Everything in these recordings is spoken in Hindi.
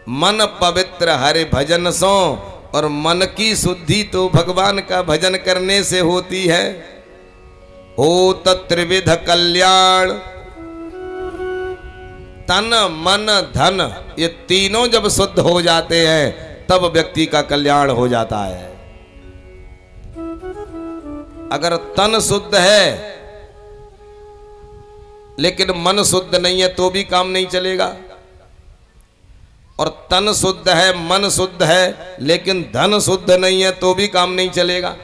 मन पवित्र हरि भजन सो, और मन की शुद्धि तो भगवान का भजन करने से होती है। हो त्रिविध कल्याण, तन मन धन ये तीनों जब शुद्ध हो जाते हैं तब व्यक्ति का कल्याण हो जाता है। अगर तन शुद्ध है लेकिन मन शुद्ध नहीं है तो भी काम नहीं चलेगा, और तन शुद्ध है मन शुद्ध है लेकिन धन शुद्ध नहीं है तो भी काम नहीं चलेगा।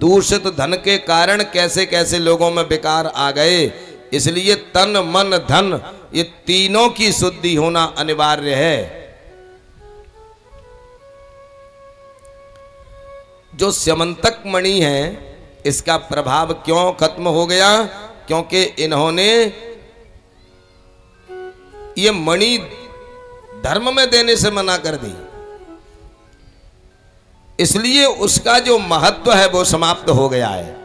दूषित धन के कारण कैसे कैसे लोगों में विकार आ गए, इसलिए तन मन धन ये तीनों की शुद्धि होना अनिवार्य है। जो स्यमंतक मणि है इसका प्रभाव क्यों खत्म हो गया? क्योंकि इन्होंने ये मणि धर्म में देने से मना कर दी, इसलिए उसका जो महत्व है वो समाप्त हो गया है।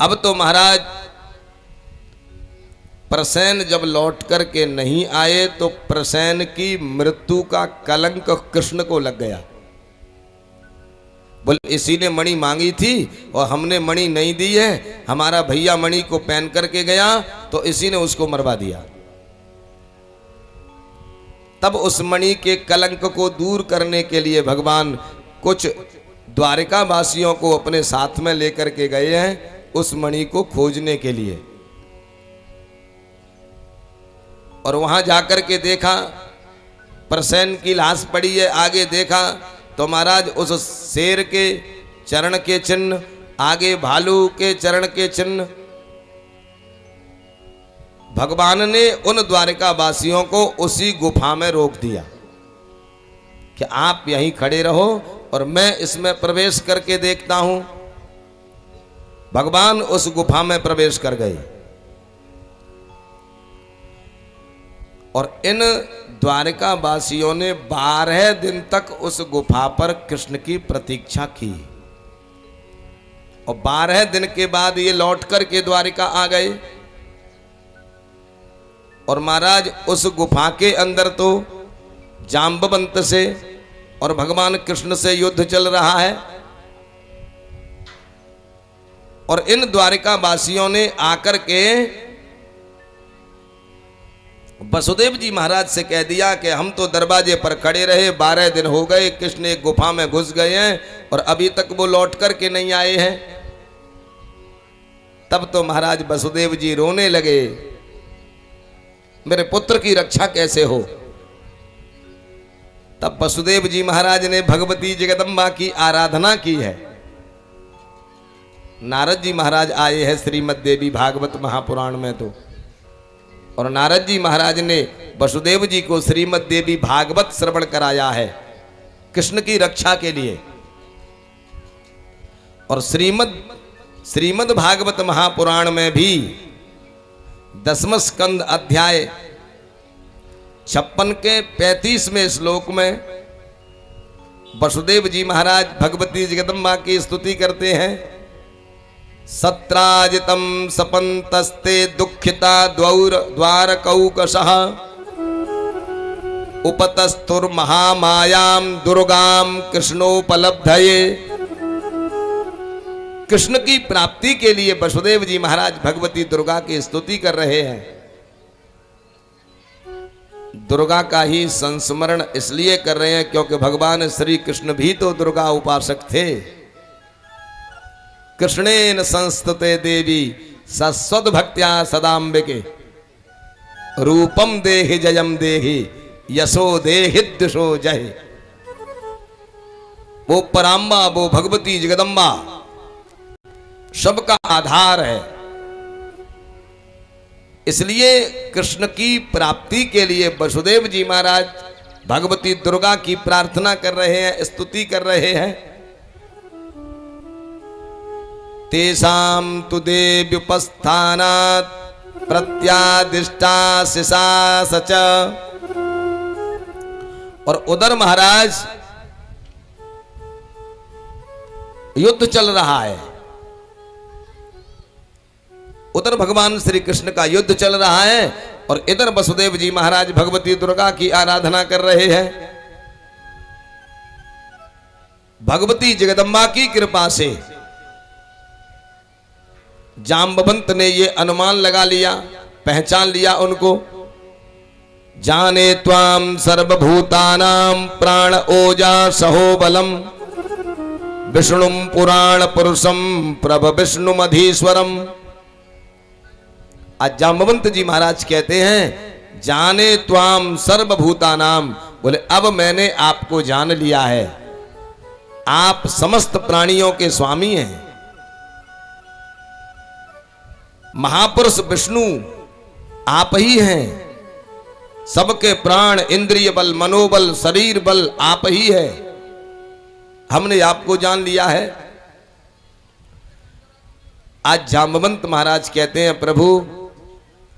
अब तो महाराज प्रसेन जब लौट करके नहीं आए तो प्रसेन की मृत्यु का कलंक कृष्ण को लग गया। बोल इसी ने मणि मांगी थी और हमने मणि नहीं दी है, हमारा भैया मणि को पहन करके गया तो इसी ने उसको मरवा दिया। तब उस मणि के कलंक को दूर करने के लिए भगवान कुछ द्वारिका वासियों को अपने साथ में लेकर के गए हैं उस मणि को खोजने के लिए। और वहां जाकर के देखा प्रसेन की लाश पड़ी है, आगे देखा तो महाराज उस शेर के चरण के चिन्ह, आगे भालू के चरण के चिन्ह। भगवान ने उन द्वारिका वासियों को उसी गुफा में रोक दिया कि आप यहीं खड़े रहो और मैं इसमें प्रवेश करके देखता हूं। भगवान उस गुफा में प्रवेश कर गए और इन द्वारिका वासियों ने 12 दिन तक उस गुफा पर कृष्ण की प्रतीक्षा की, और 12 दिन के बाद ये लौट कर के द्वारिका आ गए। और महाराज उस गुफा के अंदर तो जाम्बवंत से और भगवान कृष्ण से युद्ध चल रहा है, और इन द्वारिका वासियों ने आकर के वसुदेव जी महाराज से कह दिया कि हम तो दरवाजे पर खड़े रहे, 12 दिन हो गए, कृष्ण एक गुफा में घुस गए हैं और अभी तक वो लौट करके नहीं आए हैं। तब तो महाराज वसुदेव जी रोने लगे, मेरे पुत्र की रक्षा कैसे हो। तब वसुदेव जी महाराज ने भगवती जगदम्बा की आराधना की है। नारद जी महाराज आए हैं श्रीमद् देवी भागवत महापुराण में तो, और नारद जी महाराज ने वसुदेव जी को श्रीमद् देवी भागवत श्रवण कराया है कृष्ण की रक्षा के लिए। और श्रीमद् भागवत महापुराण में भी 10वें स्कंद अध्याय 56 के 35वें श्लोक में वसुदेव जी महाराज भगवती जगदम्बा की स्तुति करते हैं। सत्राजितम सपंतस्ते दुखिता द्वारकौकशः उपतस्थुर महामायाम दुर्गाम कृष्णोपलब्धये। कृष्ण की प्राप्ति के लिए वसुदेव जी महाराज भगवती दुर्गा की स्तुति कर रहे हैं। दुर्गा का ही संस्मरण इसलिए कर रहे हैं क्योंकि भगवान श्री कृष्ण भी तो दुर्गा उपासक थे। कृष्णेन संस्तुते देवी सस्वद भक्त्या सदाम्बिके रूपम देहि जयम देहि यशो देहि दिशो जय। वो पराम्बा, वो भगवती जगदम्बा सबका आधार है। इसलिए कृष्ण की प्राप्ति के लिए वसुदेव जी महाराज भगवती दुर्गा की प्रार्थना कर रहे हैं, स्तुति कर रहे हैं। तेषां तु देव्युपस्थानात् प्रत्यादिष्टा शिशा सच। और उधर महाराज युद्ध चल रहा है। उधर भगवान श्री कृष्ण का युद्ध चल रहा है और इधर वसुदेव जी महाराज भगवती दुर्गा की आराधना कर रहे हैं। भगवती जगदम्बा की कृपा से जाम्बवंत ने ये अनुमान लगा लिया, पहचान लिया उनको। जाने त्वाम सर्वभूतानां प्राण ओजा सहो बलम विष्णुम पुराण पुरुषम प्रभ विष्णुमधीश्वरम। आज जाम्बवंत जी महाराज कहते हैं जाने त्वाम सर्वभूतानाम, बोले अब मैंने आपको जान लिया है, आप समस्त प्राणियों के स्वामी हैं। महापुरुष विष्णु आप ही हैं, सबके प्राण इंद्रिय बल मनोबल शरीर बल आप ही है, हमने आपको जान लिया है। आज जाम्बवंत महाराज कहते हैं प्रभु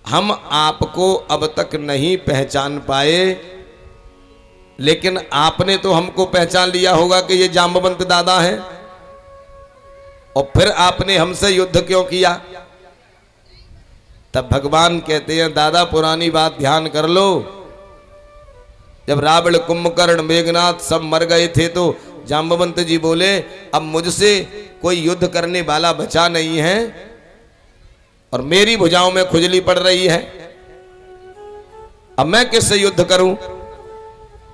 हम आपको अब तक नहीं पहचान पाए, लेकिन आपने तो हमको पहचान लिया होगा कि ये जाम्बवंत दादा हैं, और फिर आपने हमसे युद्ध क्यों किया। तब भगवान कहते हैं दादा पुरानी बात ध्यान कर लो, जब रावण कुंभकर्ण मेघनाथ सब मर गए थे तो जाम्बवंत जी बोले अब मुझसे कोई युद्ध करने वाला बचा नहीं है और मेरी भुजाओं में खुजली पड़ रही है, अब मैं किससे युद्ध करूं।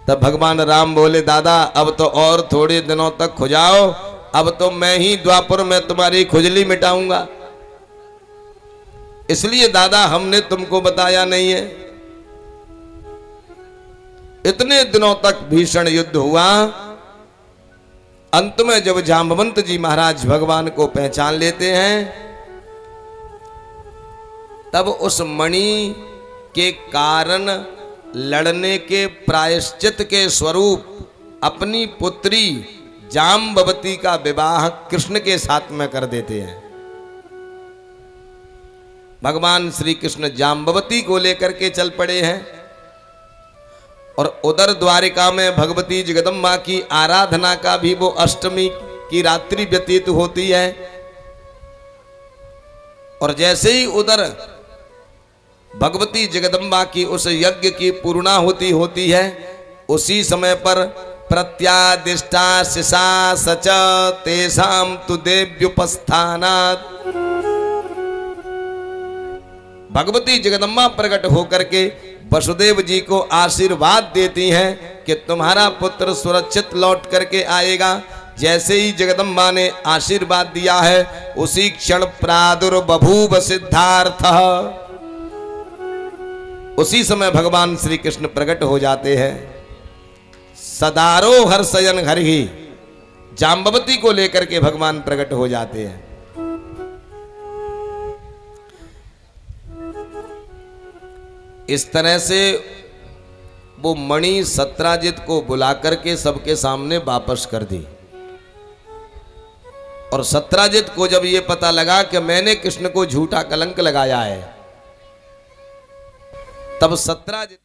तब भगवान राम बोले दादा अब तो और थोड़े दिनों तक खुजाओ, अब तो मैं ही द्वापर में तुम्हारी खुजली मिटाऊंगा, इसलिए दादा हमने तुमको बताया नहीं है। इतने दिनों तक भीषण युद्ध हुआ, अंत में जब जाम्बवंत जी महाराज भगवान को पहचान लेते हैं तब उस मणि के कारण लड़ने के प्रायश्चित के स्वरूप अपनी पुत्री जाम्बवती का विवाह कृष्ण के साथ में कर देते हैं। भगवान श्री कृष्ण जाम्बवती को लेकर के चल पड़े हैं और उधर द्वारिका में भगवती जगदम्बा की आराधना का भी वो अष्टमी की रात्रि व्यतीत होती है। और जैसे ही उधर भगवती जगदम्बा की उस यज्ञ की पूर्णाहुति होती है, उसी समय पर प्रत्यादिष्टा शिशा सच तेषां तु देव्युपस्थानात्, भगवती जगदम्बा प्रकट होकर के वसुदेव जी को आशीर्वाद देती हैं कि तुम्हारा पुत्र सुरक्षित लौट करके आएगा। जैसे ही जगदम्बा ने आशीर्वाद दिया है उसी क्षण प्रादुर्बभूव सिद्धार्थः, उसी समय भगवान श्री कृष्ण प्रकट हो जाते हैं। सदारो हर्षयन हरिहि, जाम्बवती को लेकर के भगवान प्रकट हो जाते हैं। इस तरह से वो मणि सत्राजित को बुला करके सबके सामने वापस कर दी। और सत्राजित को जब ये पता लगा कि मैंने कृष्ण को झूठा कलंक लगाया है, तब सत्राजित